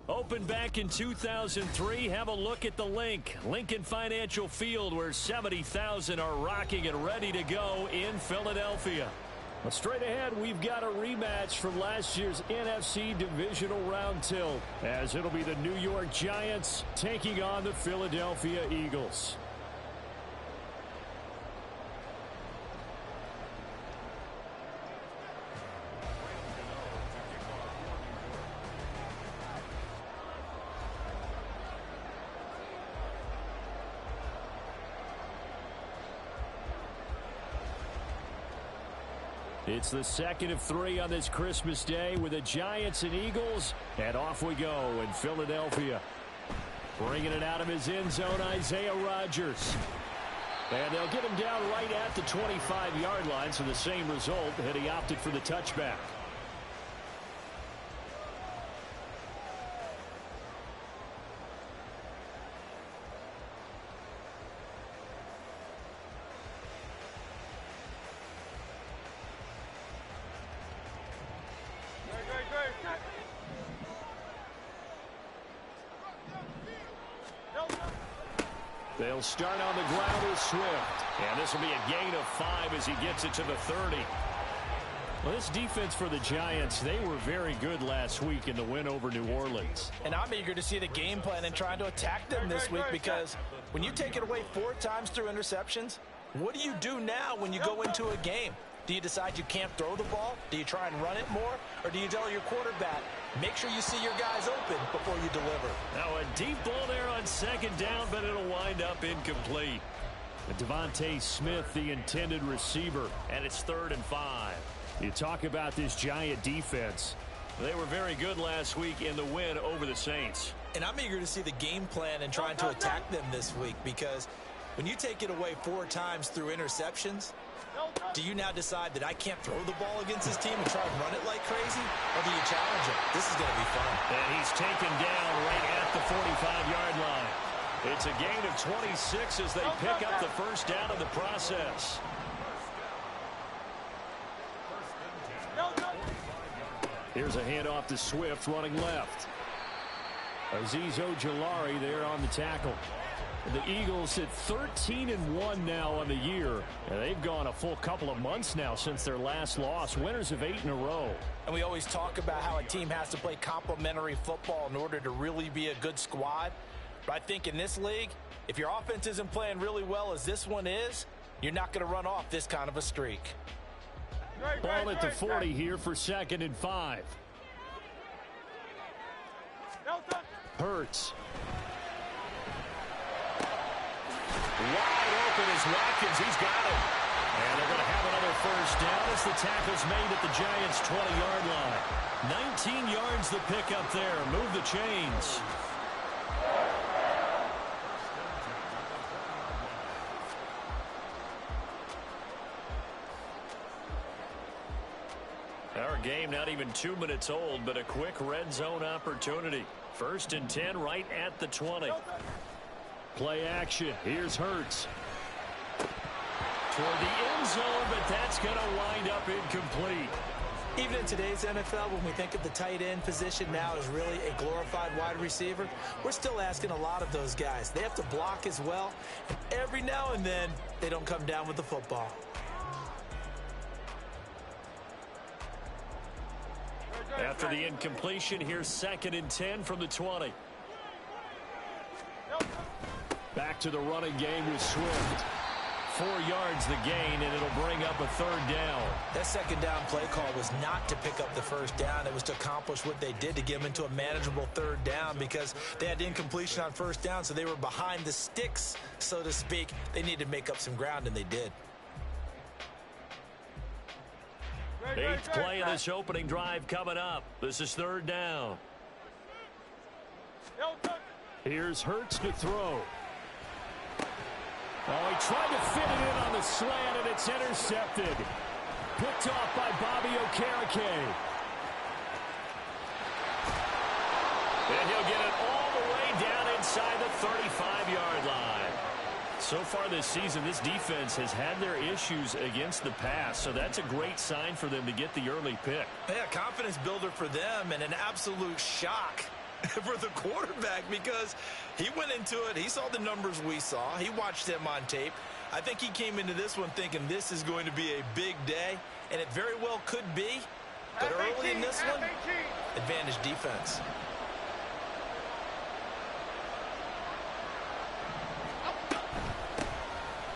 Opened back in 2003, have a look at the link. Lincoln Financial Field, where 70,000 are rocking and ready to go in Philadelphia. Well, straight ahead, we've got a rematch from last year's NFC Divisional Round tilt, as it'll be the New York Giants taking on the Philadelphia Eagles. It's the second of 3 on this Christmas Day with the Giants and Eagles, and off we go in Philadelphia. Bringing it out of his end zone, Isaiah Rodgers. And they'll get him down right at the 25-yard line, so the same result, and he opted for the touchback. They'll start on the ground with Swift. And this will be a gain of 5 as he gets it to the 30. Well, this defense for the Giants, they were very good last week in the win over New Orleans. And I'm eager to see the game plan and trying to attack them this week, because when you take it away 4 times through interceptions, what do you do now when you go into a game? Do you decide you can't throw the ball? Do you try and run it more? Or do you tell your quarterback, make sure you see your guys open before you deliver? Now a deep ball there on second down, but it'll wind up incomplete. Devontae Smith, the intended receiver, and it's 3rd and 5. You talk about this Giant defense. They were very good last week in the win over the Saints. And I'm eager to see the game plan and trying to attack them this week, because when you take it away 4 times through interceptions, do you now decide that I can't throw the ball against this team and try and run it like crazy? Or do you challenge him? This is going to be fun. And he's taken down right at the 45-yard line. It's a gain of 26 as they pick up the first down in the process. Here's a handoff to Swift running left. Azeez Ojulari there on the tackle. The Eagles at 13-1 now on the year. And they've gone a full couple of months now since their last loss. Winners of 8 in a row. And we always talk about how a team has to play complementary football in order to really be a good squad. But I think in this league, if your offense isn't playing really well as this one is, you're not going to run off this kind of a streak. Ball at the 40 here for 2nd and 5. Hurts. Wide open is Watkins. He's got it. And they're going to have another first down as the tackle's made at the Giants' 20-yard line. 19 yards the pickup there. Move the chains. Our game not even 2 minutes old, but a quick red zone opportunity. 1st and 10 right at the 20. Play action. Here's Hurts. Toward the end zone, but that's going to wind up incomplete. Even in today's NFL, when we think of the tight end position now as really a glorified wide receiver, we're still asking a lot of those guys. They have to block as well, and every now and then, they don't come down with the football. After the incompletion, here's 2nd and 10 from the 20. Back to the running game with Swift. 4 yards the gain, and it'll bring up a 3rd down. That 2nd down play call was not to pick up the 1st down. It was to accomplish what they did, to get them into a manageable 3rd down, because they had incompletion on 1st down, so they were behind the sticks, so to speak. They needed to make up some ground, and they did. 8th play of this opening drive coming up. This is 3rd down. Here's Hurts to throw. Oh, he tried to fit it in on the slant, and it's intercepted. Picked off by Bobby Okereke. And he'll get it all the way down inside the 35-yard line. So far this season, this defense has had their issues against the pass, so that's a great sign for them to get the early pick. Yeah, confidence builder for them, and an absolute shock for the quarterback because he went into it. He saw the numbers we saw. He watched them on tape. I think he came into this one thinking this is going to be a big day, and it very well could be. But early in this one, advantage defense.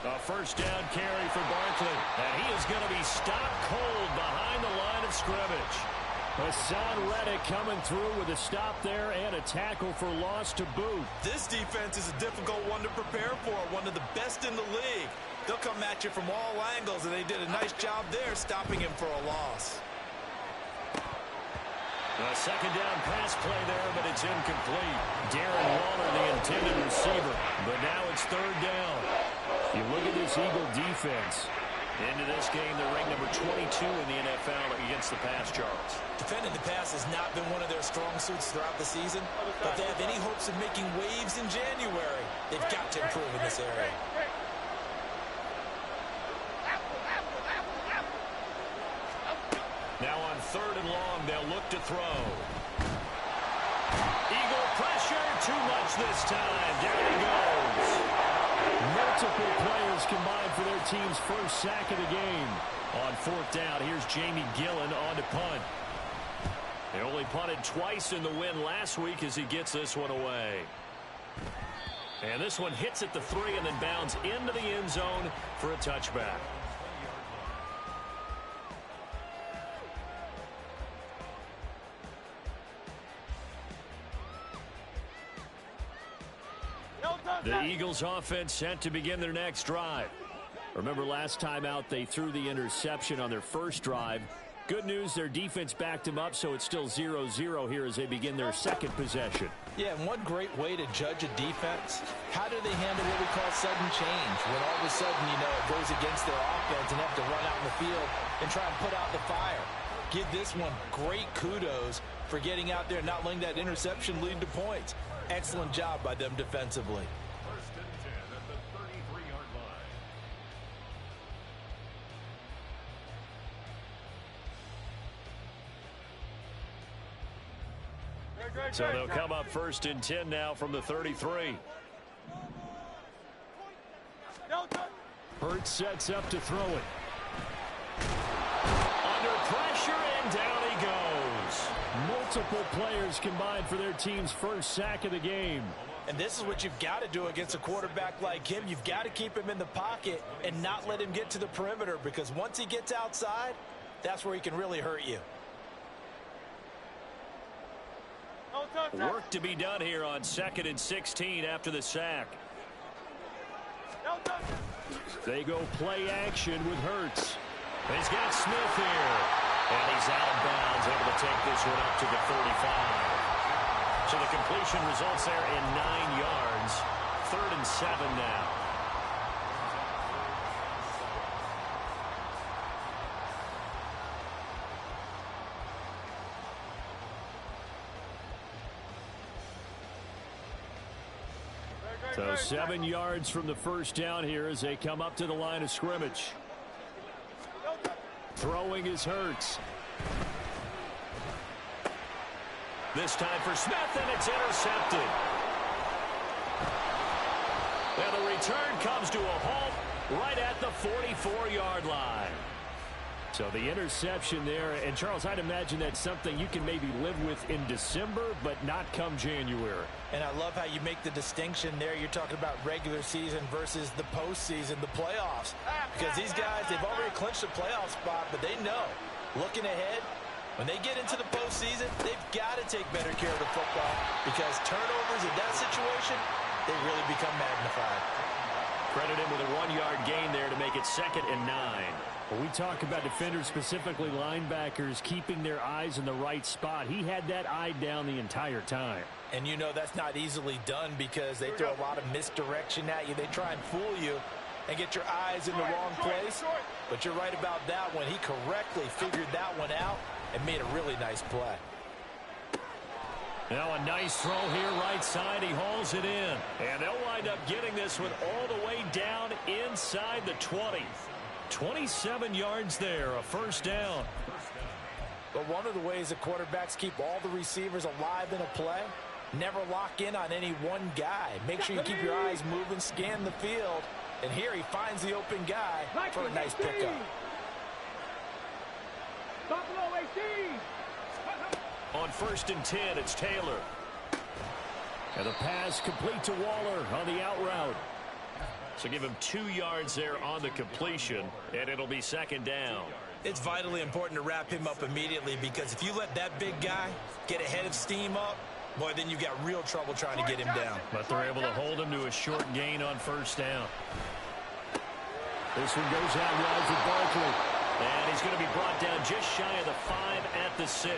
A first down carry for Barkley. And he is going to be stopped cold behind the line of scrimmage. Hassan Reddick coming through with a stop there and a tackle for loss to boot. This defense is a difficult one to prepare for, one of the best in the league. They'll come at you from all angles, and they did a nice job there stopping him for a loss. A second down pass play there, but it's incomplete. Darren Waller, the intended receiver, but now it's third down. You look at this Eagle defense. Into this game, they're ranked number 22 in the NFL against the pass, Charles. Defending the pass has not been one of their strong suits throughout the season, but if they have any hopes of making waves in January, they've got to improve in this area. Now on third and long, they'll look to throw. Eagle pressure, too much this time. Down he goes. Multiple players combined for their team's first sack of the game. On fourth down, here's Jamie Gillen on to punt. They only punted twice in the win last week as he gets this one away. And this one hits at the 3 and then bounds into the end zone for a touchback. The Eagles offense set to begin their next drive. Remember last time out they threw the interception on their first drive. Good news, their defense backed them up, so it's still 0-0 here as they begin their second possession. Yeah, and one great way to judge a defense, how do they handle what we call sudden change? When all of a sudden, you know, it goes against their offense and have to run out in the field and try and put out the fire. Give this one great kudos for getting out there and not letting that interception lead to points. Excellent job by them defensively. So they'll come up first and 10 now from the 33. Hurts sets up to throw it. Under pressure, and down he goes. Multiple players combined for their team's first sack of the game. And this is what you've got to do against a quarterback like him. You've got to keep him in the pocket and not let him get to the perimeter, because once he gets outside, that's where he can really hurt you. Work to be done here on 2nd and 16 after the sack. They go play action with Hurts. He's got Smith here. And he's out of bounds, able to take this one up to the 35. So the completion results there in 9 yards. 3rd and 7 now. So 7 yards from the first down here as they come up to the line of scrimmage. Throwing is Hurts. This time for Smith, and it's intercepted. And the return comes to a halt right at the 44-yard line. So the interception there, and Charles, I'd imagine that's something you can maybe live with in December, but not come January. And I love how you make the distinction there. You're talking about regular season versus the postseason, the playoffs. Because these guys, they've already clinched a playoff spot, but they know, looking ahead, when they get into the postseason, they've got to take better care of the football, because turnovers in that situation, they really become magnified. Credit him with a 1-yard gain there to make it 2nd and 9. When we talk about defenders, specifically linebackers, keeping their eyes in the right spot, he had that eye down the entire time. And you know that's not easily done, because they throw a lot of misdirection at you. They try and fool you and get your eyes in the wrong place. But you're right about that one. He correctly figured that one out and made a really nice play. Now a nice throw here right side. He hauls it in. And they'll wind up getting this one all the way down inside the 20. 27 yards there, a first down. But one of the ways the quarterbacks keep all the receivers alive in a play Never lock in on any one guy. Make sure you keep your eyes moving, scan the field. And here he finds the open guy for a nice pickup. On 1st and 10, it's Taylor. And the pass complete to Waller on the out route. So give him 2 yards there on the completion, and it'll be 2nd down. It's vitally important to wrap him up immediately, because if you let that big guy get ahead of steam up, boy, then you've got real trouble trying to get him down. But they're able to hold him to a short gain on 1st down. This one goes out wide for Barkley. And he's going to be brought down just shy of the 5 at the 6.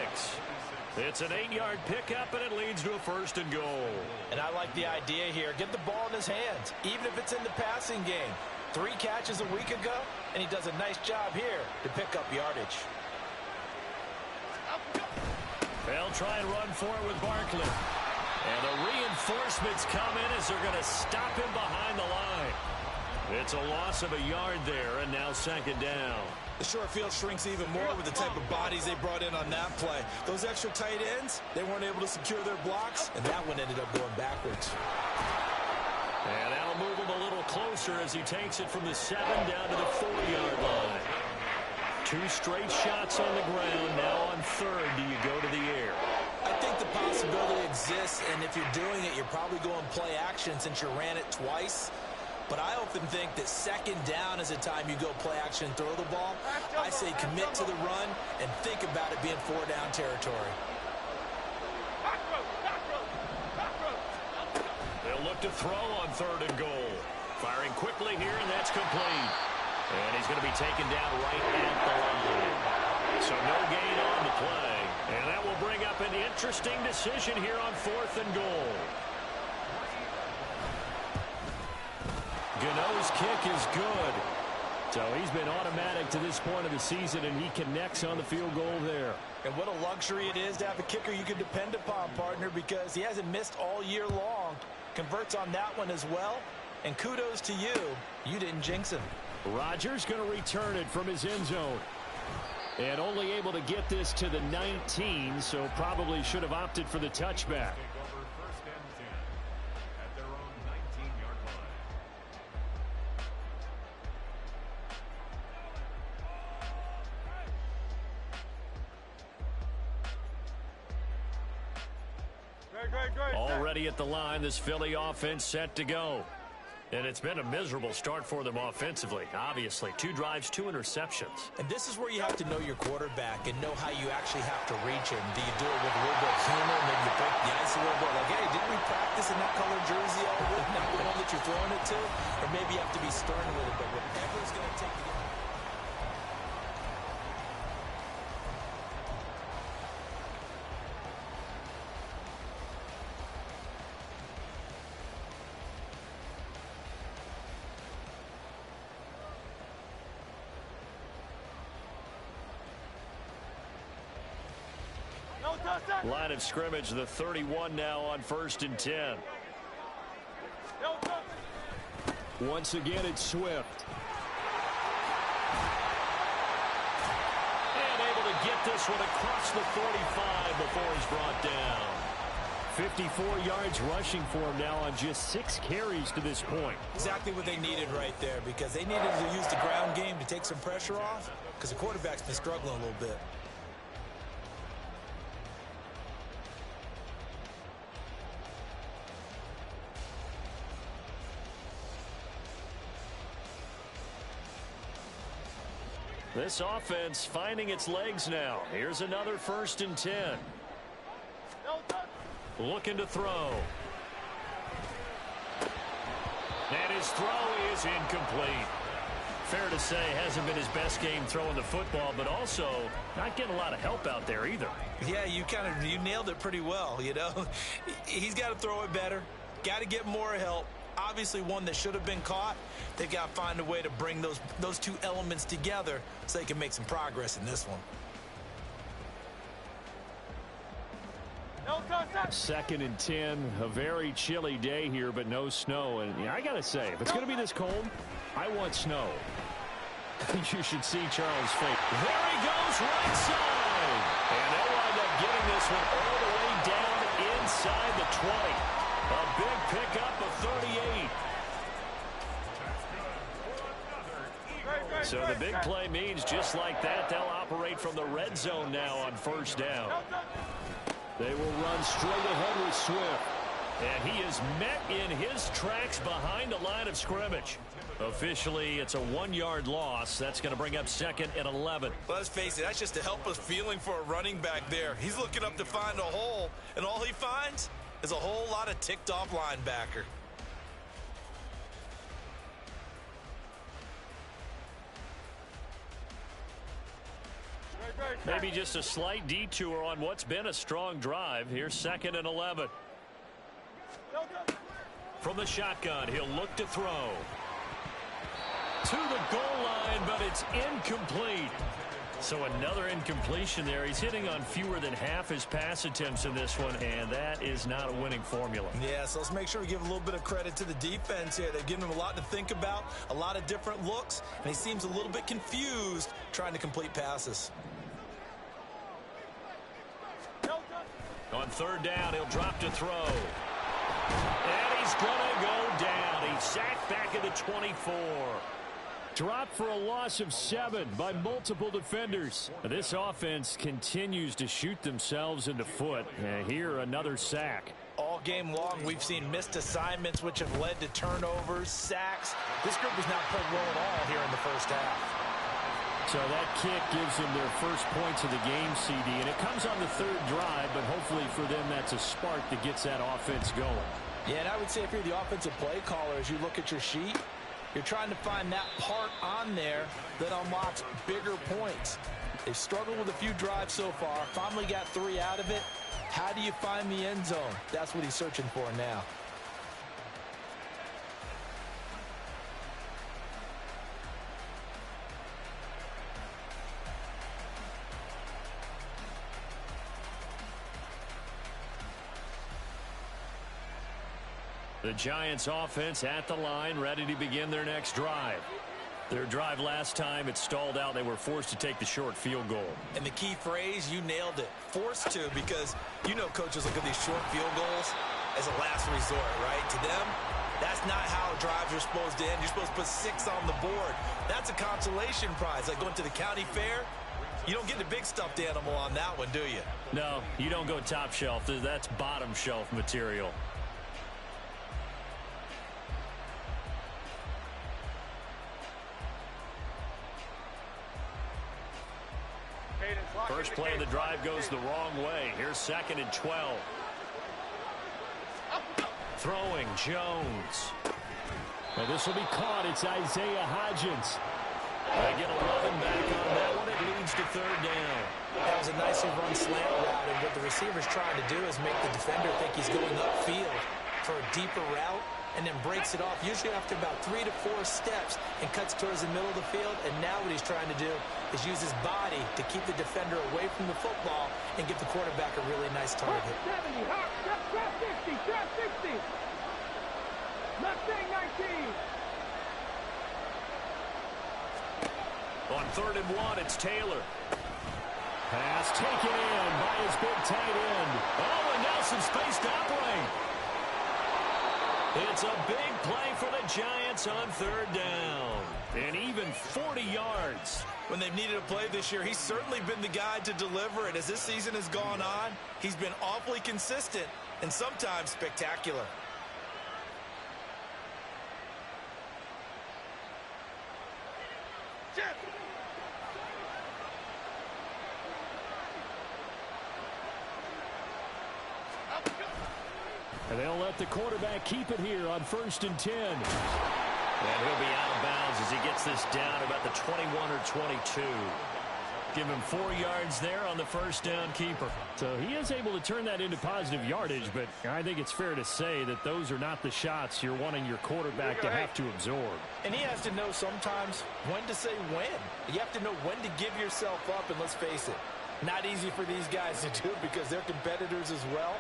It's an 8-yard pickup, and it leads to a 1st and goal. And I like the idea here. Get the ball in his hands, even if it's in the passing game. 3 catches a week ago, and he does a nice job here to pick up yardage. They'll try and run for it with Barkley. And the reinforcements come in as they're going to stop him behind the line. It's a loss of a yard there, and now 2nd down. The short field shrinks even more with the type of bodies they brought in on that play. Those extra tight ends, they weren't able to secure their blocks, and that one ended up going backwards. And that'll move him a little closer as he takes it from the 7 down to the 4-yard line. 2 straight shots on the ground. Now on 3rd, do you go to the air? I think the possibility exists, and if you're doing it, you're probably going play action since you ran it twice. But I often think that 2nd down is a time you go play action and throw the ball. I say commit to the run and think about it being 4-down territory. They'll look to throw on 3rd and goal. Firing quickly here, and that's complete. And he's going to be taken down right at the line. So no gain on the play. And that will bring up an interesting decision here on 4th and goal. Gano's kick is good. So he's been automatic to this point of the season, and he connects on the field goal there. And what a luxury it is to have a kicker you can depend upon, partner, because he hasn't missed all year long. Converts on that one as well. And kudos to you. You didn't jinx him. Rodgers going to return it from his end zone. And only able to get this to the 19, so probably should have opted for the touchback. Already at the line, this Philly offense set to go. And it's been a miserable start for them offensively. Obviously, 2 drives, 2 interceptions. And this is where you have to know your quarterback and know how you actually have to reach him. Do you do it with a little bit of humor? Maybe you break the ice a little bit. Like, hey, didn't we practice in that colored jersey all week? Not the one that you're throwing it to? Or maybe you have to be stern with it. But whatever it's going to take to get... Line of scrimmage, the 31 now on 1st and 10. Once again, it's Swift. And able to get this one across the 45 before he's brought down. 54 yards rushing for him now on just 6 carries to this point. Exactly what they needed right there, because they needed to use the ground game to take some pressure off, because the quarterback's been struggling a little bit. This offense finding its legs now. Here's another 1st and 10. Looking to throw. And his throw is incomplete. Fair to say, hasn't been his best game throwing the football, but also not getting a lot of help out there either. Yeah, you nailed it pretty well, you know. He's got to throw it better. Got to get more help. Obviously one that should have been caught. They've got to find a way to bring those 2 elements together so they can make some progress in this one. 2nd and 10, a very chilly day here, but no snow. And I got to say, if it's going to be this cold, I want snow. You should see Charles' face. There he goes, right side. And they'll wind up getting this one all the way down inside the 20. A big pickup of 38. So the big play means just like that, they'll operate from the red zone now on first down. They will run straight ahead with Swift. And he is met in his tracks behind the line of scrimmage. Officially, it's a 1-yard loss. That's going to bring up 2nd and 11. Let's face it, that's just a helpless feeling for a running back there. He's looking up to find a hole, and all he finds is a whole lot of ticked-off linebacker. Maybe just a slight detour on what's been a strong drive. Here's 2nd and 11. From the shotgun, he'll look to throw. To the goal line, but it's incomplete. So another incompletion there. He's hitting on fewer than half his pass attempts in this one, and that is not a winning formula. Yeah, so let's make sure we give a little bit of credit to the defense here. They've given him a lot to think about, a lot of different looks, and he seems a little bit confused trying to complete passes. On 3rd down, he'll drop to throw. And he's going to go down. He's sacked back at the 24. Dropped for a loss of 7 by multiple defenders. This offense continues to shoot themselves in the foot. And here, another sack. All game long, we've seen missed assignments, which have led to turnovers, sacks. This group has not played well at all here in the first half. So that kick gives them their first points of the game, CD, and it comes on the 3rd drive, but hopefully for them that's a spark that gets that offense going. Yeah, and I would say if you're the offensive play caller, as you look at your sheet, you're trying to find that part on there that unlocks bigger points. They've struggled with a few drives so far, finally got 3 out of it. How do you find the end zone? That's what he's searching for now. The Giants offense at the line, ready to begin their next drive. Their drive last time, it stalled out. They were forced to take the short field goal. And the key phrase, you nailed it. Forced to, because you know coaches look at these short field goals as a last resort, right? To them, that's not how drives are supposed to end. You're supposed to put 6 on the board. That's a consolation prize. Like going to the county fair, you don't get the big stuffed animal on that one, do you? No, you don't go top shelf. That's bottom shelf material. First play of the drive goes the wrong way. Here's 2nd and 12. Throwing, Jones. Well, this will be caught. It's Isaiah Hodgins. They get 11 back on that one. It leads to 3rd down. That was a nicely run slant route, and what the receiver's trying to do is make the defender think he's going upfield for a deeper route, and then breaks it off, usually after about 3 to 4 steps, and cuts towards the middle of the field. And now what he's trying to do is use his body to keep the defender away from the football and give the quarterback a really nice target. 70, hop, drop 60, drop 60. Mustang 19. On 3rd and 1, it's Taylor. Pass taken in by his big tight end. Oh, and now some space to operate. It's a big play for the Giants on 3rd down. And even 40 yards. When they've needed a play this year, he's certainly been the guy to deliver it. As this season has gone on, he's been awfully consistent and sometimes spectacular. And they'll let the quarterback keep it here on 1st and 10. And he'll be out of bounds as he gets this down about the 21 or 22. Give him 4 yards there on the first down keeper. So he is able to turn that into positive yardage, but I think it's fair to say that those are not the shots you're wanting your quarterback to have to absorb. And he has to know sometimes when to say when. You have to know when to give yourself up, and let's face it, not easy for these guys to do because they're competitors as well.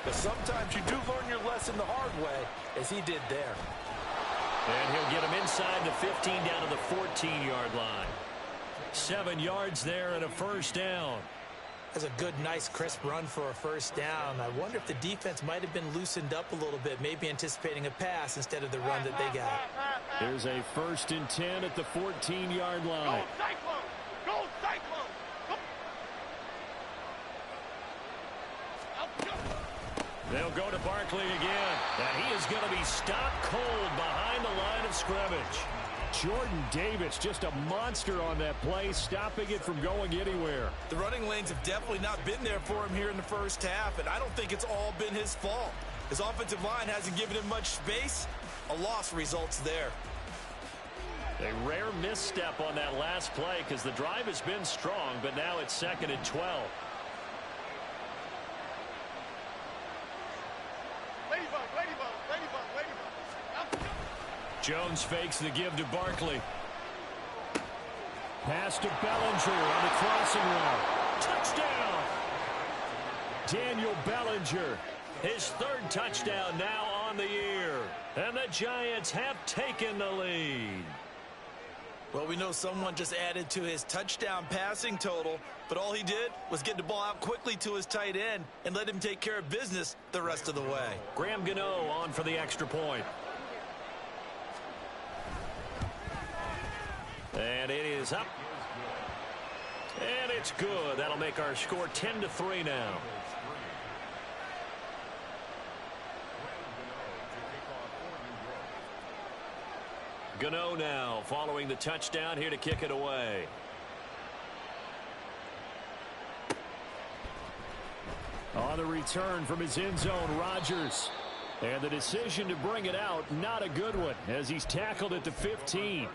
But sometimes you do learn your lesson the hard way, as he did there. And he'll get him inside the 15 down to the 14-yard line. 7 yards there and a first down. That's a good, nice, crisp run for a first down. I wonder if the defense might have been loosened up a little bit, maybe anticipating a pass instead of the run that they got. There's a 1st and 10 at the 14-yard line. Go Cyclone! Go Cyclone! They'll go to Barkley again, and he is going to be stopped cold behind the line of scrimmage. Jordan Davis, just a monster on that play, stopping it from going anywhere. The running lanes have definitely not been there for him here in the first half, and I don't think it's all been his fault. His offensive line hasn't given him much space. A loss results there. A rare misstep on that last play because the drive has been strong, but now it's 2nd and 12. Ladybug, ladybug, ladybug, ladybug. Jones fakes the give to Barkley. Pass to Bellinger on the crossing route. Touchdown! Daniel Bellinger, his 3rd touchdown now on the year. And the Giants have taken the lead. Well, we know someone just added to his touchdown passing total, but all he did was get the ball out quickly to his tight end and let him take care of business the rest of the way. Graham Gano on for the extra point. And it is up. And it's good. That'll make our score 10-3 now. Gano now following the touchdown here to kick it away. On the return from his end zone, Rodgers. And the decision to bring it out, not a good one, as he's tackled at the 15.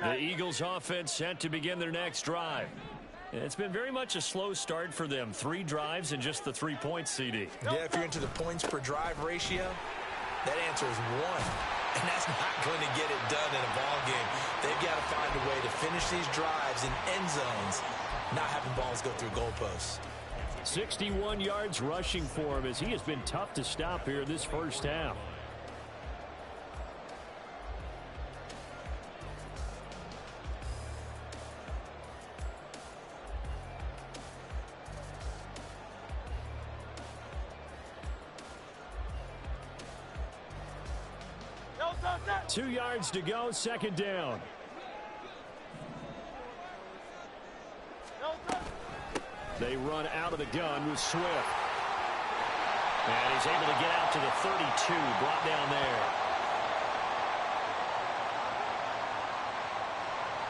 The Eagles offense set to begin their next drive. It's been very much a slow start for them. 3 drives and just the 3 points, CD. Yeah, if you're into the points per drive ratio, that answer is 1. And that's not going to get it done in a ball game. They've got to find a way to finish these drives in end zones, not having balls go through goalposts. 61 yards rushing for him as he has been tough to stop here this first half. No. 2 yards to go, 2nd down. They run out of the gun with Swift. And he's able to get out to the 32, brought down there.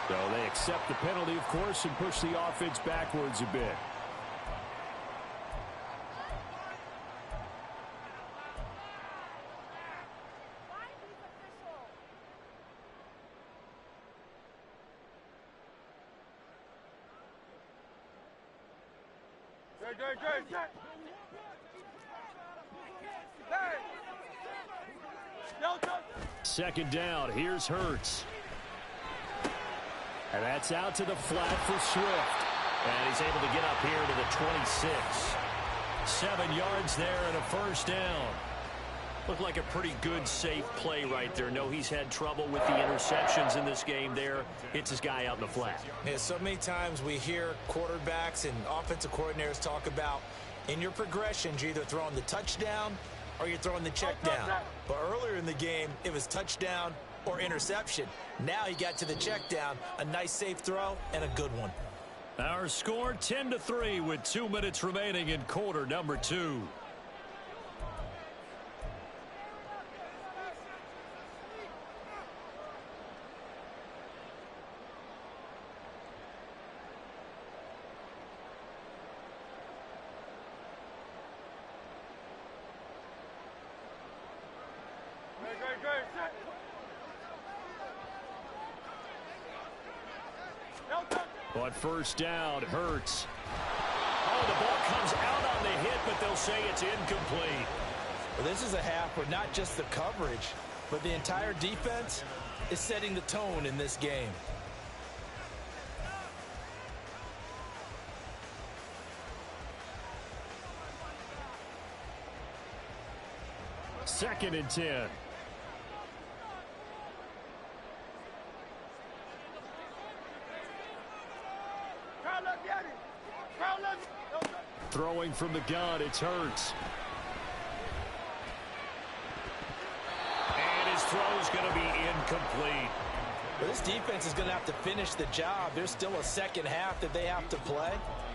So they accept the penalty, of course, and push the offense backwards a bit. Second down, here's Hurts. And that's out to the flat for Swift. And he's able to get up here to the 26. 7 yards there and a first down. Looked like a pretty good, safe play right there. No, he's had trouble with the interceptions in this game there. Hits his guy out in the flat. Yeah, so many times we hear quarterbacks and offensive coordinators talk about in your progressions, you're either throwing the touchdown or you're throwing the check down. But earlier in the game, it was touchdown or interception. Now he got to the check down, a nice safe throw and a good one. Our score 10-3 with 2 minutes remaining in quarter number 2. On first down, Hurts. Oh, the ball comes out on the hit, but they'll say it's incomplete. Well, this is a half where not just the coverage, but the entire defense is setting the tone in this game. 2nd and 10. Throwing from the gun, it's Hurts. And his throw's going to be incomplete. Well, this defense is going to have to finish the job. There's still a second half that they have to play.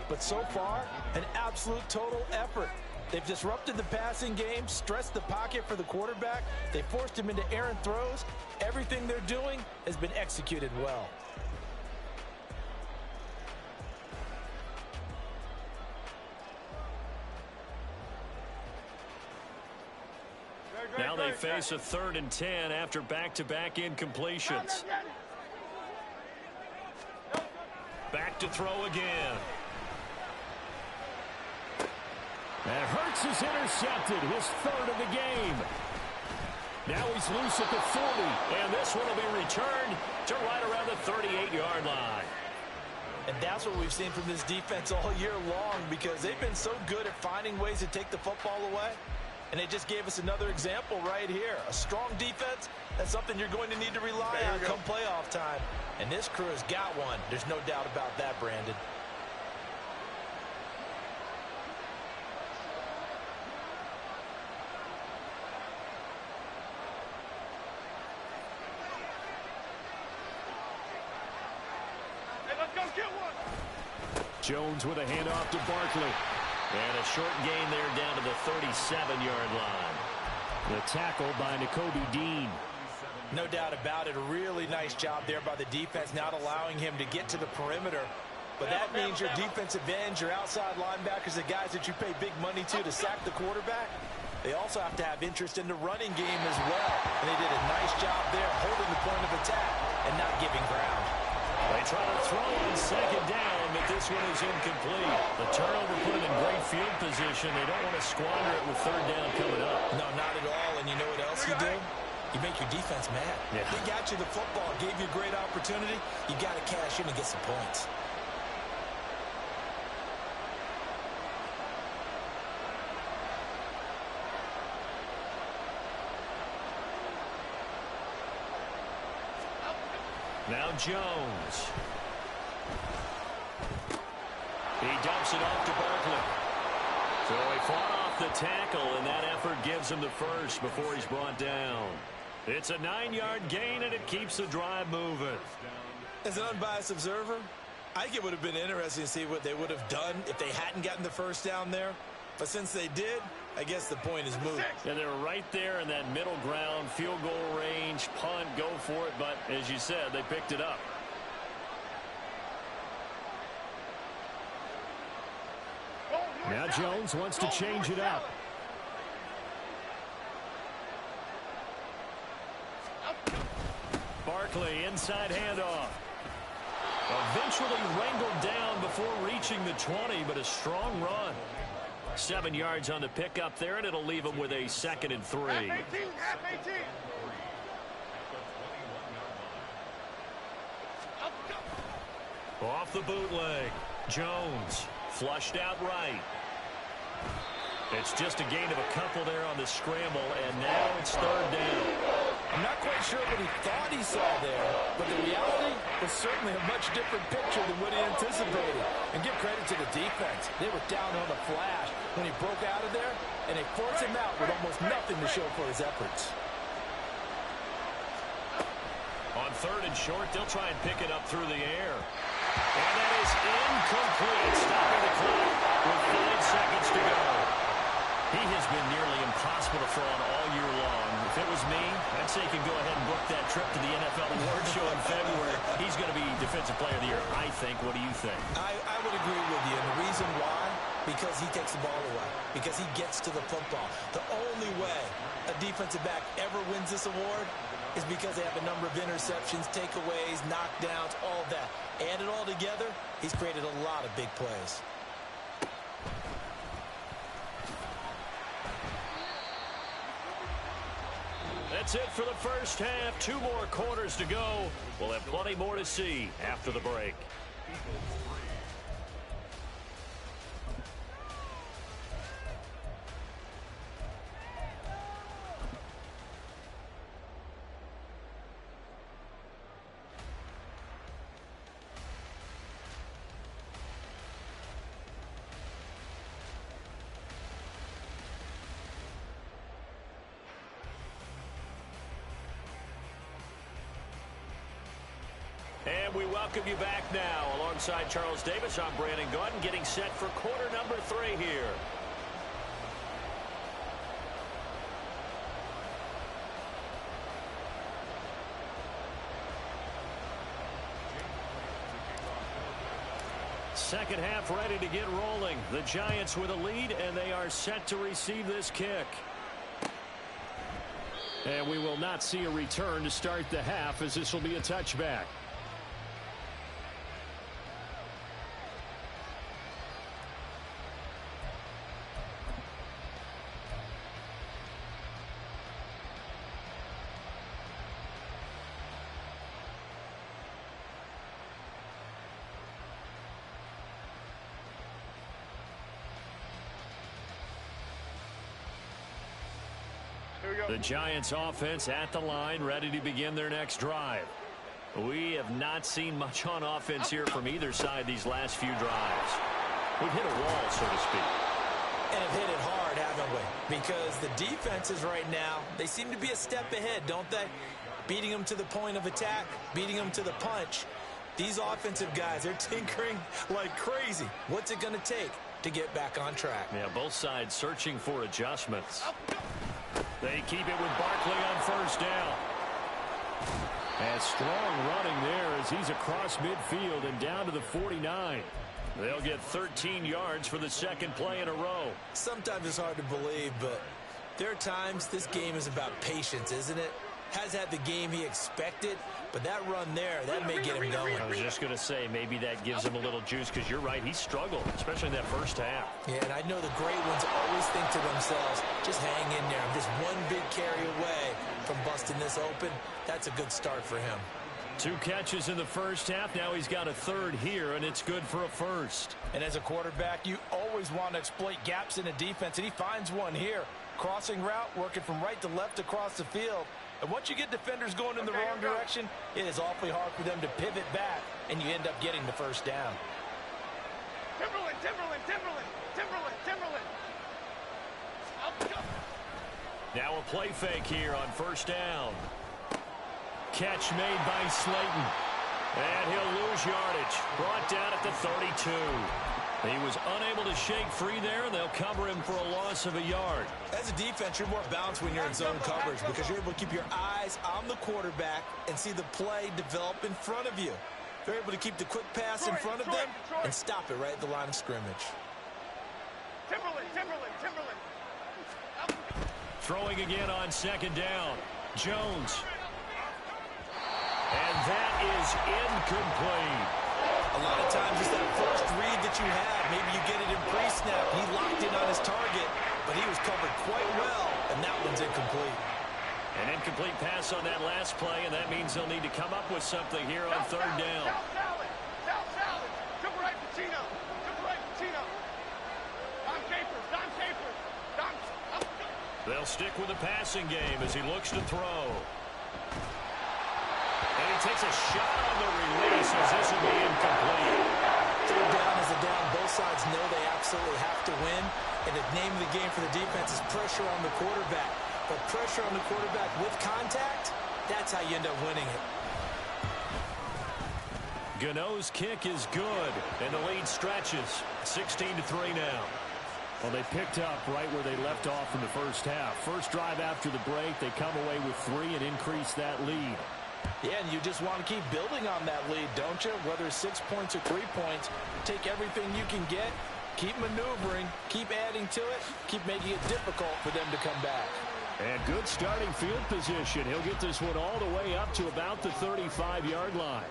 But so far, an absolute total effort. They've disrupted the passing game, stressed the pocket for the quarterback. They forced him into errant throws. Everything they're doing has been executed well. Now they face a 3rd and 10 after back-to-back incompletions. Back to throw again. And Hurts is intercepted, his 3rd of the game. Now he's loose at the 40, and this one will be returned to right around the 38-yard line. And that's what we've seen from this defense all year long, because they've been so good at finding ways to take the football away. And they just gave us another example right here. A strong defense, that's something you're going to need to rely on come playoff time. And this crew has got one. There's no doubt about that, Brandon. Hey, let's go get one. Jones with a handoff to Barkley. And a short gain there down to the 37-yard line. The tackle by Nakobe Dean. No doubt about it. A really nice job there by the defense, not allowing him to get to the perimeter. But that means your defensive ends, your outside linebackers, the guys that you pay big money to sack the quarterback, they also have to have interest in the running game as well. And they did a nice job there holding the point of attack and not giving ground. They try to throw on 2nd down, but this one is incomplete. The turnover put them in great field position. They don't want to squander it with 3rd down coming up. No, not at all. And you know what else you do? You make your defense mad. Yeah. They got you the football, gave you a great opportunity. You got to cash in and get some points. Now Jones. He dumps it off to Barkley. So he fought off the tackle, and that effort gives him the first before he's brought down. It's a 9-yard gain, and it keeps the drive moving. As an unbiased observer, I think it would have been interesting to see what they would have done if they hadn't gotten the first down there. But since they did, I guess the point is moot. And they're right there in that middle ground, field goal range, punt, go for it. But as you said, they picked it up. Now Jones wants to change it up. Barkley, inside handoff. Eventually wrangled down before reaching the 20, but a strong run. 7 yards on the pickup there, and it'll leave him with a 2nd and 3. Half 18, half 18. Off the bootleg. Jones flushed out right. It's just a gain of a couple there on the scramble, and now it's 3rd down. I'm not quite sure what he thought he saw there, but the reality was certainly a much different picture than what he anticipated. And give credit to the defense. They were down on the flash when he broke out of there, and they forced him out with almost nothing to show for his efforts. On 3rd and short, they'll try and pick it up through the air. And that is incomplete, stopping the clock with 5 seconds to go. He has been nearly impossible to throw on all year long. If it was me, I'd say he can go ahead and book that trip to the NFL Award Show in February. He's going to be Defensive Player of the Year, I think. What do you think? I would agree with you. And the reason why? Because he takes the ball away. Because he gets to the football. The only way a defensive back ever wins this award is because they have a number of interceptions, takeaways, knockdowns, all of that. Add it all together, he's created a lot of big plays. That's it for the first half. 2 more quarters to go. We'll have plenty more to see after the break. We welcome you back now. Alongside Charles Davis, I'm Brandon Gaudin, getting set for quarter number 3 here. Second half ready to get rolling. The Giants with a lead, and they are set to receive this kick. And we will not see a return to start the half, as this will be a touchback. The Giants offense at the line, ready to begin their next drive. We have not seen much on offense here from either side these last few drives. We've hit a wall, so to speak. And have hit it hard, haven't we? Because the defenses right now, they seem to be a step ahead, don't they? Beating them to the point of attack, beating them to the punch. These offensive guys, they're tinkering like crazy. What's it going to take to get back on track? Yeah, both sides searching for adjustments. They keep it with Barkley on first down. And strong running there as he's across midfield and down to the 49. They'll get 13 yards for the second play in a row. Sometimes it's hard to believe, but there are times this game is about patience, isn't it? Has had the game he expected, but that run there, that may get him going. I was just going to say, maybe that gives him a little juice, because you're right, he struggled, especially in that first half. Yeah, and I know the great ones always think to themselves, just hang in there. I'm just one big carry away from busting this open. That's a good start for him. 2 catches in the first half. Now he's got a third here, and it's good for a first. And as a quarterback, you always want to exploit gaps in a defense, and he finds one here. Crossing route, working from right to left across the field. And once you get defenders going in the wrong direction, it is awfully hard for them to pivot back, and you end up getting the first down. Timberland, Timberland, Timberland, Timberland, Timberland. Now a play fake here on first down. Catch made by Slayton. And he'll lose yardage. Brought down at the 32. He was unable to shake free there, and they'll cover him for a loss of a yard. As a defense, you're more balanced when you're in zone coverage because you're able to keep your eyes on the quarterback and see the play develop in front of you. They're able to keep the quick pass in front of them and stop it right at the line of scrimmage. Timberland, Timberland, Timberland. Throwing again on second down. Jones. And that is incomplete. A lot of times it's that first read that you have. Maybe you get it in pre-snap. He locked in on his target, but he was covered quite well, and that one's incomplete. An incomplete pass on that last play, and that means they'll need to come up with something here on third down. South salad. To the right, Pacino. To the right, Pacino. Don Capers, Don Capers. Don. They'll stick with the passing game as he looks to throw. And he takes a shot on the release as this will be incomplete. Third down is a down. Both sides know they absolutely have to win. And the name of the game for the defense is pressure on the quarterback. But pressure on the quarterback with contact, that's how you end up winning it. Gano's kick is good, and the lead stretches. 16-3 now. Well, they picked up right where they left off in the first half. First drive after the break, they come away with 3 and increase that lead. Yeah, and you just want to keep building on that lead, don't you? Whether it's 6 points or 3 points, take everything you can get, keep maneuvering, keep adding to it, keep making it difficult for them to come back. And good starting field position. He'll get this one all the way up to about the 35-yard line.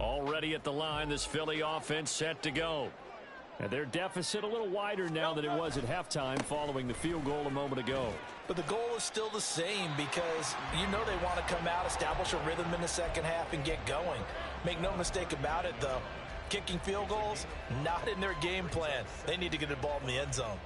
Already at the line, this Philly offense set to go. And their deficit a little wider now than it was at halftime following the field goal a moment ago. But the goal is still the same because you know they want to come out, establish a rhythm in the second half, and get going. Make no mistake about it, though. Kicking field goals, not in their game plan. They need to get the ball in the end zone.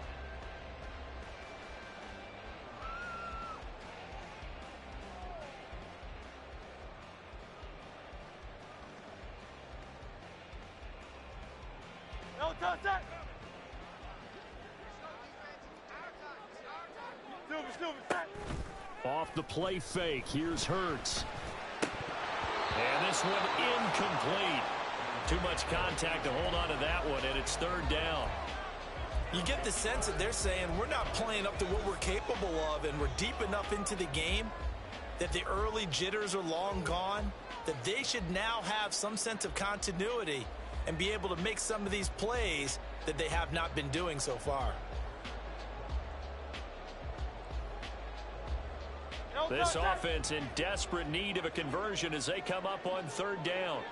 touch that. Silver, set. Off the play fake, here's Hurts. And this one incomplete. Too much contact to hold on to that one, and it's third down. You get the sense that they're saying we're not playing up to what we're capable of, and we're deep enough into the game that the early jitters are long gone, that they should now have some sense of continuity and be able to make some of these plays that they have not been doing so far. This offense in desperate need of a conversion as they come up on third down.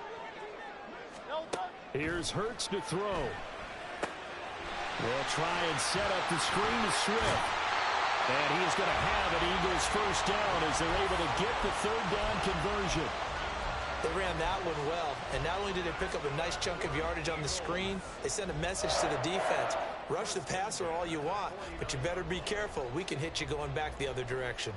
Here's Hurts to throw. They'll try and set up the screen to Swift. And he is going to have an Eagles first down as they're able to get the third down conversion. They ran that one well, and not only did they pick up a nice chunk of yardage on the screen, they sent a message to the defense. Rush the passer all you want, but you better be careful. We can hit you going back the other direction.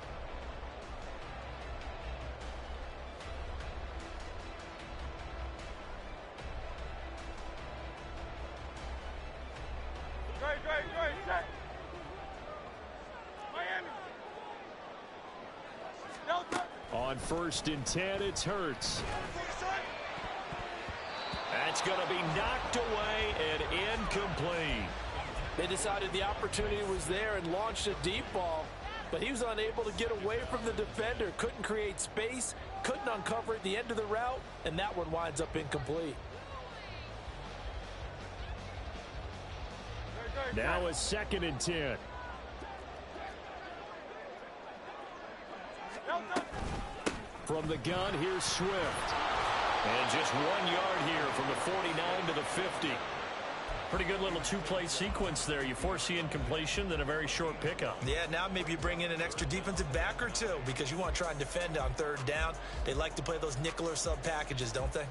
Great, set. Miami. Delta. On 1st and 10, it's Hurts. That's going to be knocked away and incomplete. They decided the opportunity was there and launched a deep ball, but he was unable to get away from the defender, couldn't create space, couldn't uncover at the end of the route, and that one winds up incomplete. Now a 2nd and 10. From the gun, here's Swift. And just 1 yard here from the 49 to the 50. Pretty good little two-play sequence there. You foresee incompletion, then a very short pickup. Yeah, now maybe you bring in an extra defensive back or two because you want to try and defend on third down. They like to play those nickel or sub packages, don't they?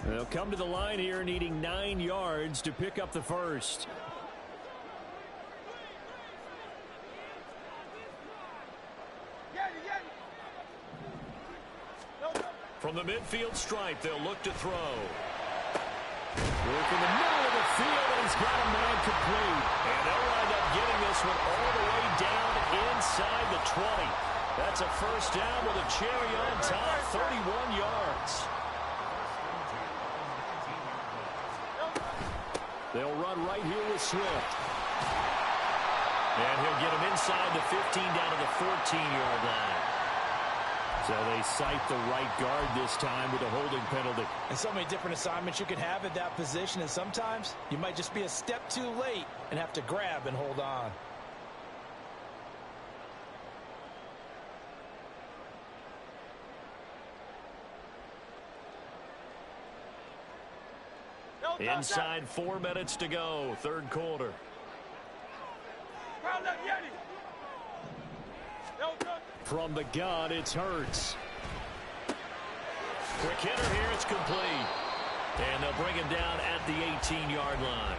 They'll come to the line here needing 9 yards to pick up the first. From the midfield stripe, they'll look to throw. Work in the middle of the field, and he's got a man complete. And they'll wind up getting this one all the way down inside the 20. That's a first down with a cherry on top, 31 yards. They'll run right here with Swift. And he'll get him inside the 15 down to the 14-yard line. So they cite the right guard this time with a holding penalty. And so many different assignments you can have at that position, and sometimes you might just be a step too late and have to grab and hold on. Inside 4 minutes to go, third quarter. From the gun, it's Hurts. Quick hitter here, it's complete. And they'll bring him down at the 18-yard line.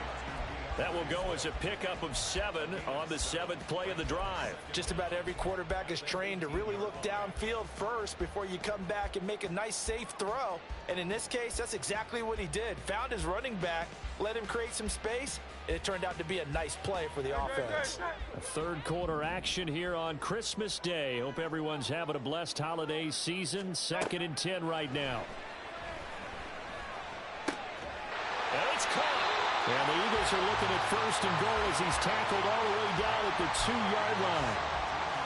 That will go as a pickup of 7 on the 7th play of the drive. Just about every quarterback is trained to really look downfield first before you come back and make a nice, safe throw. And in this case, that's exactly what he did. Found his running back, let him create some space, and it turned out to be a nice play for the offense. A third quarter action here on Christmas Day. Hope everyone's having a blessed holiday season. 2nd and 10 right now. And it's caught. And the Eagles are looking at 1st and goal as he's tackled all the way down at the 2-yard line.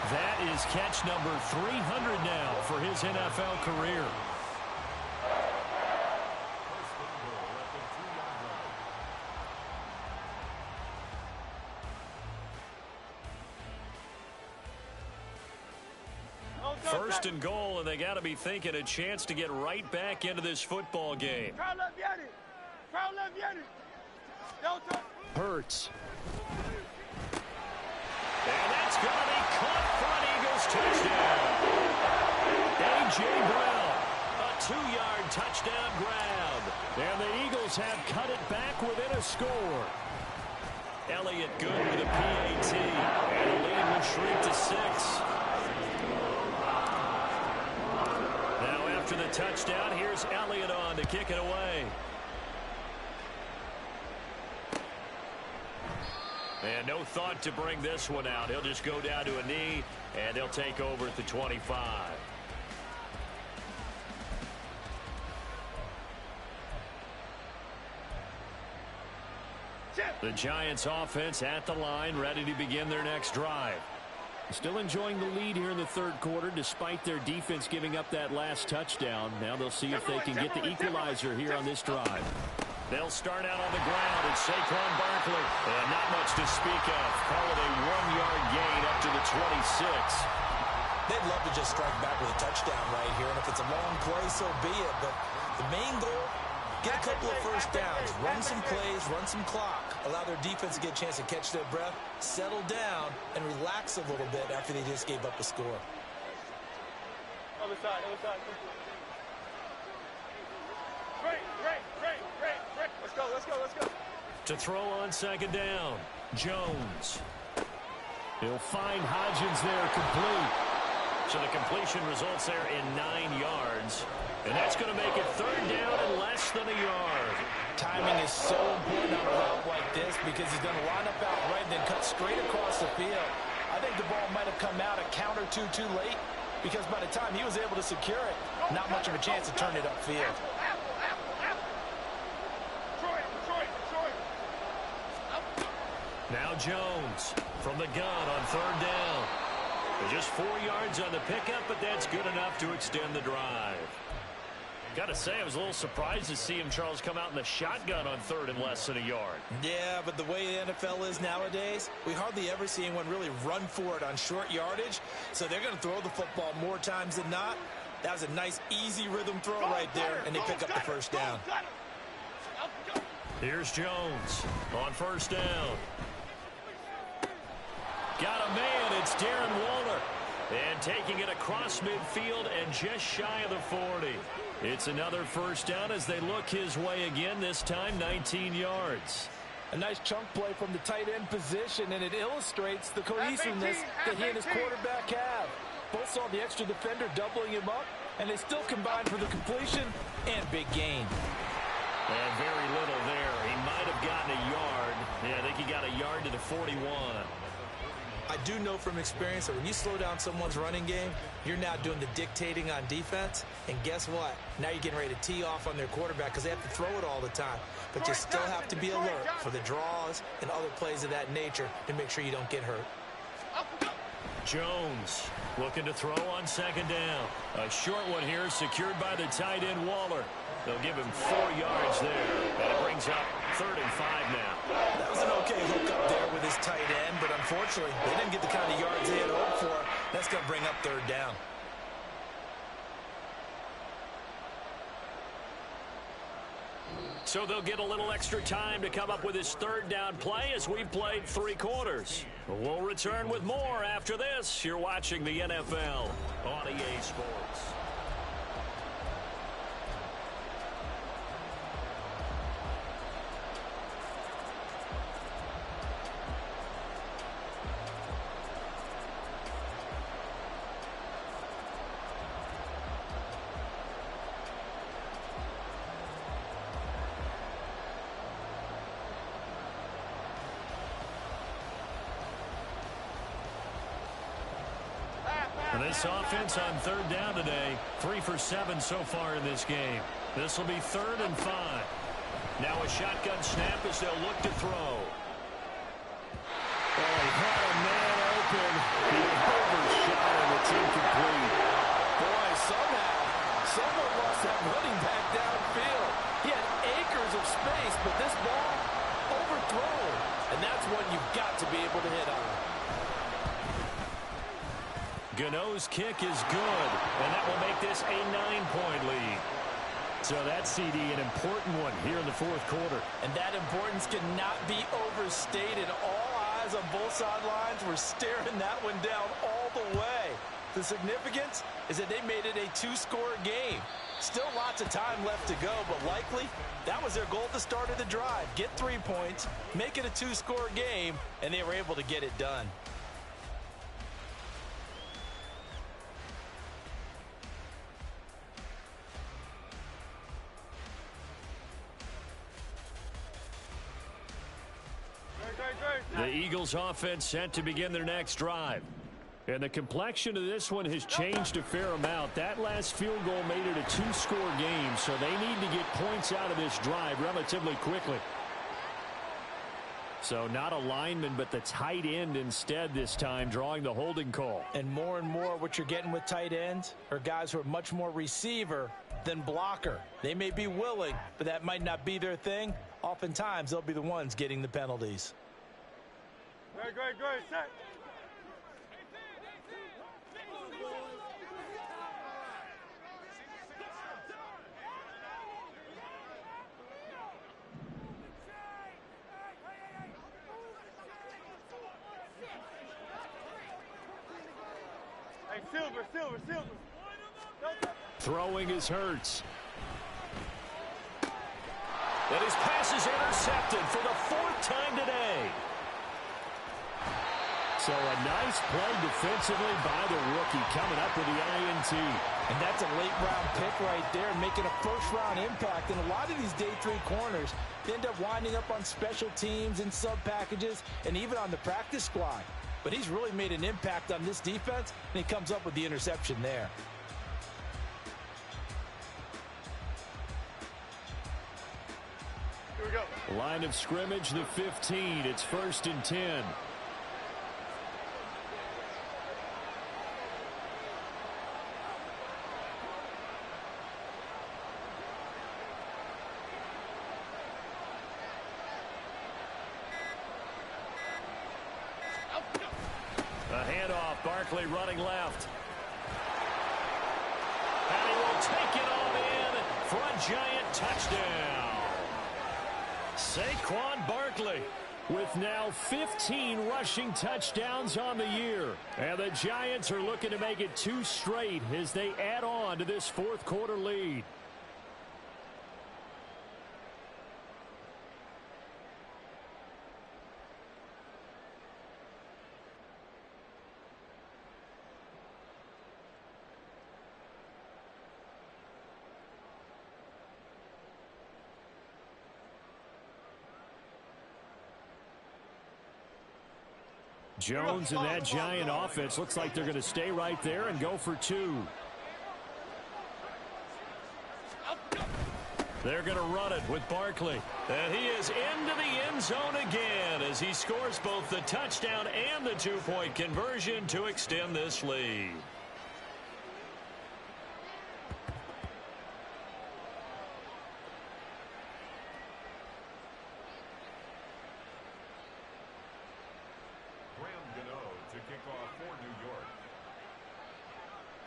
That is catch number 300 now for his NFL career. First and goal, and they got to be thinking a chance to get right back into this football game. Hurts. And that's going to be caught for an Eagles touchdown. A.J. Brown, a 2-yard touchdown grab. And the Eagles have cut it back within a score. Elliott good with a PAT. And the lead will shrink to 6. Now after the touchdown, here's Elliott on to kick it away. And no thought to bring this one out. He'll just go down to a knee, and he'll take over at the 25. The Giants offense at the line, ready to begin their next drive. Still enjoying the lead here in the third quarter, despite their defense giving up that last touchdown. Now they'll see if they can get the equalizer here on this drive. They'll start out on the ground. It's Saquon Barkley. And not much to speak of. Call it a 1-yard gain up to the 26. They'd love to just strike back with a touchdown right here. And if it's a long play, so be it. But the main goal, get a couple of first downs, run some plays, run some clock, allow their defense to get a chance to catch their breath, settle down, and relax a little bit after they just gave up a score. Other side, other side. Great. Let's go. To throw on second down, Jones. He'll find Hodgins there, complete. So the completion results there in 9 yards. And that's going to make it third down and less than a yard. Timing is so important on a route like this because he's going to line up out right and then cut straight across the field. I think the ball might have come out a count or two too late because by the time he was able to secure it, not much of a chance to turn it upfield. Now Jones from the gun on third down. Just 4 yards on the pickup, but that's good enough to extend the drive. Got to say, I was a little surprised to see him, Charles, come out in the shotgun on third and less than a yard. Yeah, but the way the NFL is nowadays, we hardly ever see anyone really run for it on short yardage. So they're going to throw the football more times than not. That was a nice, easy rhythm throw right there, and they pick up the first down. Here's Jones on first down. Got a man. It's Darren Waller. And taking it across midfield and just shy of the 40. It's another first down as they look his way again, this time 19 yards. A nice chunk play from the tight end position, and it illustrates the cohesiveness that he and his quarterback have. Both saw the extra defender doubling him up, and they still combined for the completion and big gain. And very little there. He might have gotten a yard. Yeah, I think he got a yard to the 41. I do know from experience that when you slow down someone's running game, you're now doing the dictating on defense. And guess what? Now you're getting ready to tee off on their quarterback because they have to throw it all the time. But you still have to be alert for the draws and other plays of that nature to make sure you don't get hurt. Jones looking to throw on second down. A short one here secured by the tight end Waller. They'll give him 4 yards there. And it brings up 3rd and 5 now. That was an okay hook up there with his tight end, but unfortunately, they didn't get the kind of yards they had hoped for. That's going to bring up 3rd down. So they'll get a little extra time to come up with his 3rd down play as we've played 3 quarters. We'll return with more after this. You're watching the NFL on EA Sports. This offense on 3rd down today, 3 for 7 so far in this game. This will be 3rd and 5. Now a shotgun snap as they'll look to throw. Oh, he had a man open. He overshot and it's incomplete. Boy, somehow, someone lost that running back downfield. He had acres of space, but this ball overthrown. And that's one you've got to be able to hit on. Gano's kick is good, and that will make this a 9-point lead. So that CD, an important one here in the 4th quarter. And that importance cannot be overstated. All eyes on both sidelines were staring that one down all the way. The significance is that they made it a 2-score game. Still lots of time left to go, but likely that was their goal at the start of the drive. Get 3 points, make it a 2-score game, and they were able to get it done. Great. The Eagles offense set to begin their next drive. And the complexion of this one has changed a fair amount. That last field goal made it a two-score game, so they need to get points out of this drive relatively quickly. So not a lineman, but the tight end instead this time, drawing the holding call. And more what you're getting with tight ends are guys who are much more receiver than blocker. They may be willing, but that might not be their thing. Oftentimes, they'll be the ones getting the penalties. Great, set. Hey, Silver. Throwing is Hurts. And his pass is intercepted for the fourth time today. So a nice play defensively by the rookie, coming up with the INT. And that's a late-round pick right there, making a first-round impact. And a lot of these day three corners, they end up winding up on special teams and sub-packages and even on the practice squad. But he's really made an impact on this defense, and he comes up with the interception there. Here we go. Line of scrimmage, the 15. It's 1st and 10. A handoff, Barkley running left. And he will take it on in for a giant touchdown. Saquon Barkley with now 15 rushing touchdowns on the year. And the Giants are looking to make it 2 straight as they add on to this fourth quarter lead. Jones and that Giant offense looks like they're going to stay right there and go for 2. They're going to run it with Barkley. And he is into the end zone again as he scores both the touchdown and the 2-point conversion to extend this lead.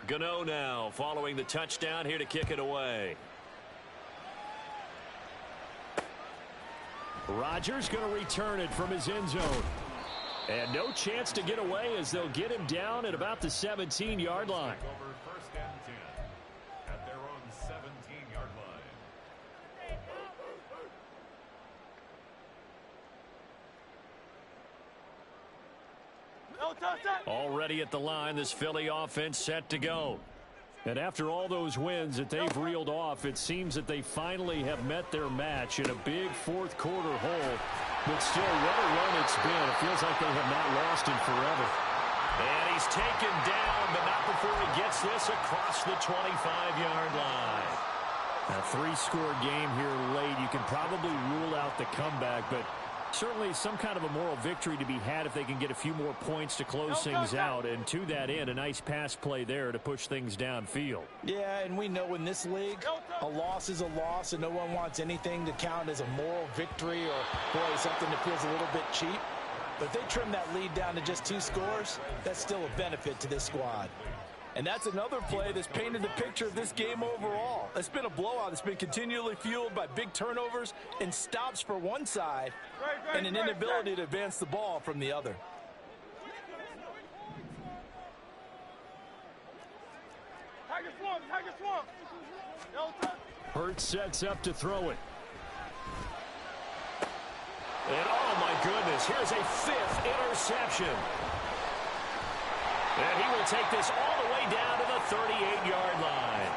Gano now following the touchdown here to kick it away. Rodgers going to return it from his end zone. And no chance to get away as they'll get him down at about the 17-yard line. Over 1st and 10 at their own 17-yard line. Already at the line, this Philly offense set to go. And after all those wins that they've reeled off, it seems that they finally have met their match in a big fourth quarter hole. But still, what a run it's been. It feels like they have not lost in forever. And he's taken down, but not before he gets this across the 25-yard line. A 3-score game here late. You can probably rule out the comeback, but certainly some kind of a moral victory to be had if they can get a few more points to close things out. And to that end, a nice pass play there to push things downfield. Yeah, and we know in this league, a loss is a loss, and no one wants anything to count as a moral victory or, boy, something that feels a little bit cheap. But if they trim that lead down to just 2 scores, that's still a benefit to this squad. And that's another play that's painted the picture of this game overall. It's been a blowout. It's been continually fueled by big turnovers and stops for one side and an inability to advance the ball from the other. Hurts sets up to throw it. And oh my goodness, here's a 5th interception. And he will take this all the way down to the 38-yard line.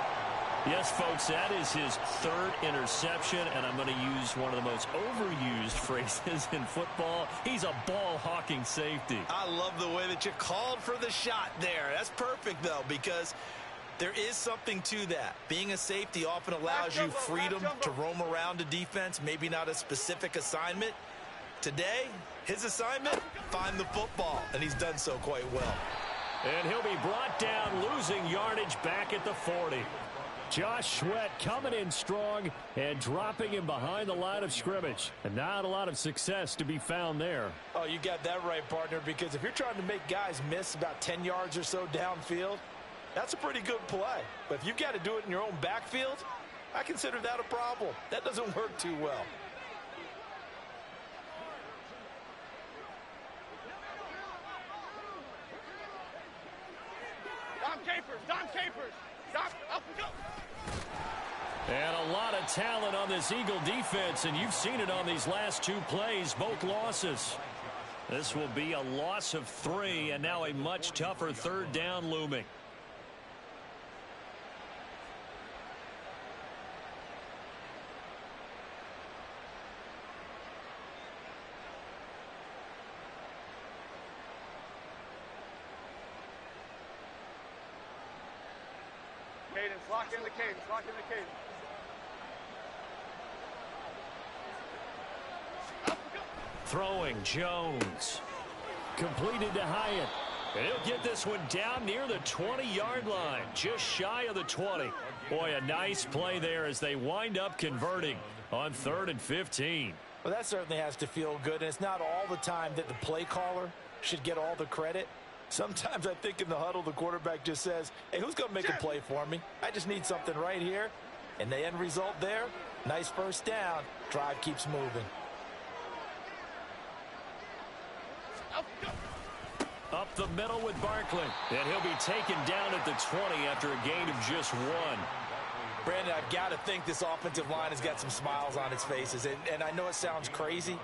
Yes, folks, that is his third interception, and I'm going to use one of the most overused phrases in football. He's a ball-hawking safety. I love the way that you called for the shot there. That's perfect, though, because there is something to that. Being a safety often allows you freedom to roam around the defense, maybe not a specific assignment. Today, his assignment, find the football, and he's done so quite well. And he'll be brought down, losing yardage back at the 40. Josh Sweat coming in strong and dropping him behind the line of scrimmage. And not a lot of success to be found there. Oh, you got that right, partner, because if you're trying to make guys miss about 10 yards or so downfield, that's a pretty good play. But if you've got to do it in your own backfield, I consider that a problem. That doesn't work too well. Don Capers. Up we go. And a lot of talent on this Eagle defense, and you've seen it on these last two plays, both losses. This will be a loss of 3, and now a much tougher third down looming. Cadence, lock in the cadence, lock in the cadence. Throwing Jones. Completed to Hyatt. And he'll get this one down near the 20-yard line, just shy of the 20. Boy, a nice play there as they wind up converting on 3rd and 15. Well, that certainly has to feel good, and it's not all the time that the play caller should get all the credit. Sometimes I think in the huddle, the quarterback just says, hey, who's going to make a play for me? I just need something right here. And the end result there, nice first down. Drive keeps moving. Up the middle with Barkley. And he'll be taken down at the 20 after a gain of just 1. Brandon, I've got to think this offensive line has got some smiles on its faces. And I know it sounds crazy,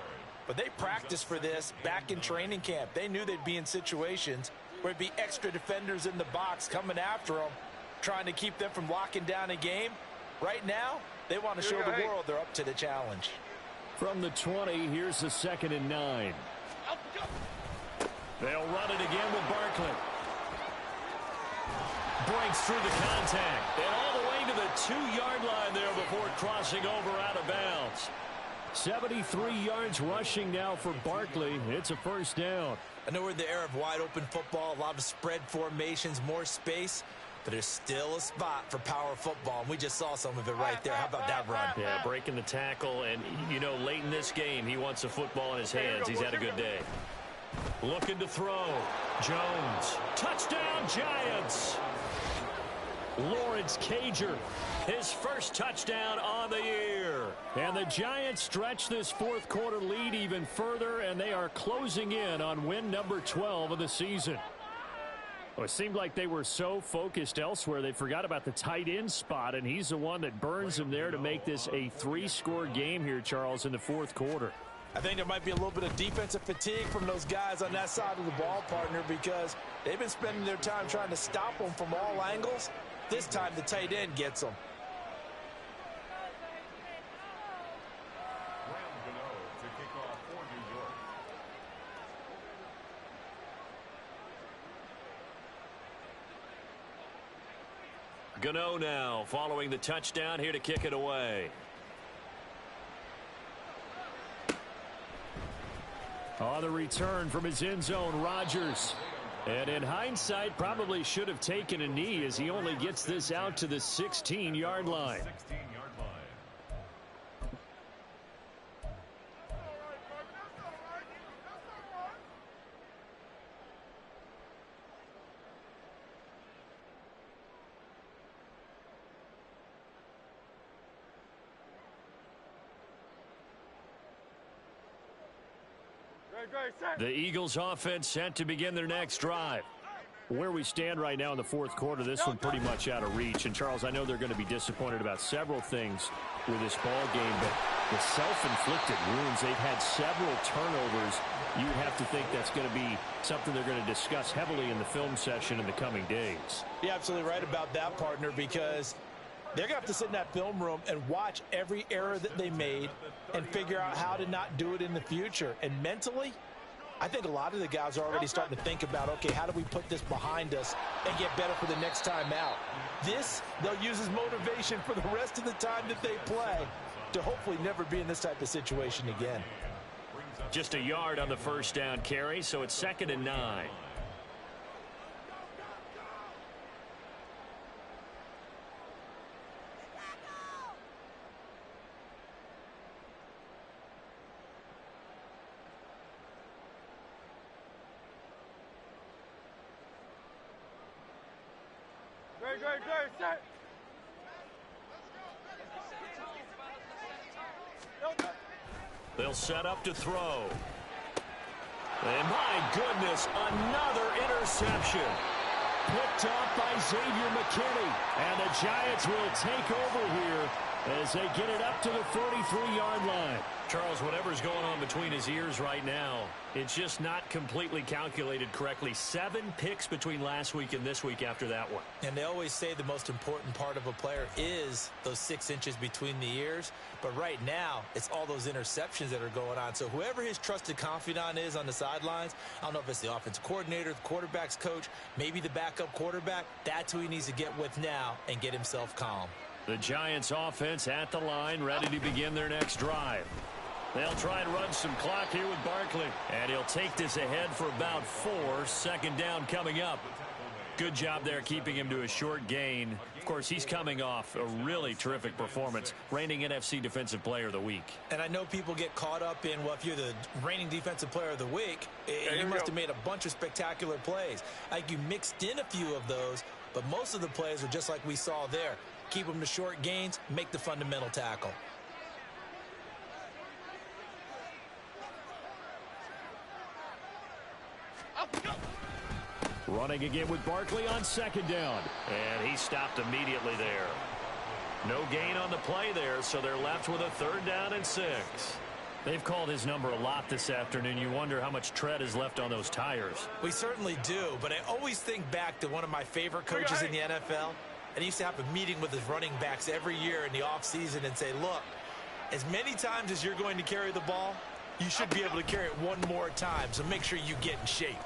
but they practiced for this back in training camp. They knew they'd be in situations where it'd be extra defenders in the box coming after them, trying to keep them from locking down a game. Right now, they want to show the world they're up to the challenge. From the 20, here's the 2nd and 9. They'll run it again with Barkley. Breaks through the contact. And all the way to the 2-yard line there before crossing over out of bounds. 73 yards rushing now for Barkley. It's a first down. I know we're in the era of wide-open football, a lot of spread formations, more space, but there's still a spot for power football, and we just saw some of it right there. How about that run? Yeah, breaking the tackle, and, you know, late in this game, he wants the football in his hands. He's had a good day. Looking to throw. Jones. Touchdown, Giants. Lawrence Cager, his first touchdown on the year. And the Giants stretch this fourth quarter lead even further, and they are closing in on win number 12 of the season. Well, it seemed like they were so focused elsewhere, they forgot about the tight end spot, and he's the one that burns them there to make this a 3-score game here, Charles, in the fourth quarter. I think there might be a little bit of defensive fatigue from those guys on that side of the ball, partner, because they've been spending their time trying to stop them from all angles. This time the tight end gets them. To kick off for New York. Gano now following the touchdown here to kick it away. On the return from his end zone, Rodgers. And in hindsight, probably should have taken a knee as he only gets this out to the 16-yard line. 16-yard line. The Eagles offense set to begin their next drive. Where we stand right now in the fourth quarter, this one pretty much out of reach. And, Charles, I know they're going to be disappointed about several things with this ball game, but the self-inflicted wounds, they've had several turnovers. You have to think that's going to be something they're going to discuss heavily in the film session in the coming days. You're absolutely right about that, partner, because They're going to have to sit in that film room and watch every error that they made and figure out how to not do it in the future. And mentally, I think a lot of the guys are already starting to think about, okay, how do we put this behind us and get better for the next time out? This, they'll use as motivation for the rest of the time that they play to hopefully never be in this type of situation again. Just a yard on the first down carry, so it's 2nd and 9. Great, set. They'll set up to throw. And my goodness, another interception. Picked off by Xavier McKinney. And the Giants will take over here as they get it up to the 43-yard line. Charles, whatever's going on between his ears right now, it's just not completely calculated correctly. 7 picks between last week and this week after that one. And they always say the most important part of a player is those 6 inches between the ears. But right now, it's all those interceptions that are going on. So whoever his trusted confidant is on the sidelines, I don't know if it's the offensive coordinator, the quarterback's coach, maybe the backup quarterback, that's who he needs to get with now and get himself calm. The Giants offense at the line, ready to begin their next drive. They'll try and run some clock here with Barkley. And he'll take this ahead for about 4. 2nd down coming up. Good job there keeping him to a short gain. Of course, he's coming off a really terrific performance, reigning NFC Defensive Player of the Week. And I know people get caught up in, well, if you're the reigning Defensive Player of the Week, you must have made a bunch of spectacular plays. Like you mixed in a few of those, but most of the plays are just like we saw there. Keep them to short gains, make the fundamental tackle. Running again with Barkley on 2nd down. And he stopped immediately there. No gain on the play there, so they're left with a 3rd down and 6. They've called his number a lot this afternoon. You wonder how much tread is left on those tires. We certainly do, but I always think back to one of my favorite coaches in the NFL. And he used to have a meeting with his running backs every year in the offseason and say, look, as many times as you're going to carry the ball, you should be able to carry it one more time, so make sure you get in shape.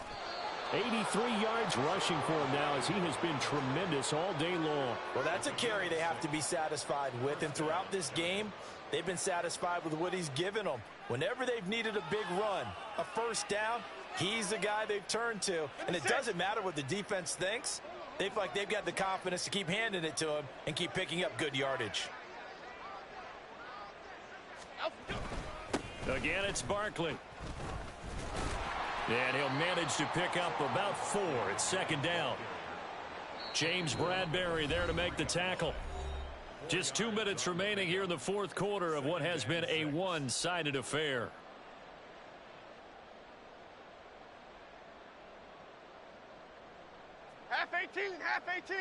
83 yards rushing for him now as he has been tremendous all day long. Well, that's a carry they have to be satisfied with, and throughout this game, they've been satisfied with what he's given them. Whenever they've needed a big run, a 1st down, he's the guy they've turned to, and it doesn't matter what the defense thinks. They feel like they've got the confidence to keep handing it to him and keep picking up good yardage. Again, it's Barkley. And he'll manage to pick up about 4. It's 2nd down. James Bradbury there to make the tackle. Just 2 minutes remaining here in the 4th quarter of what has been a one-sided affair. Half 18.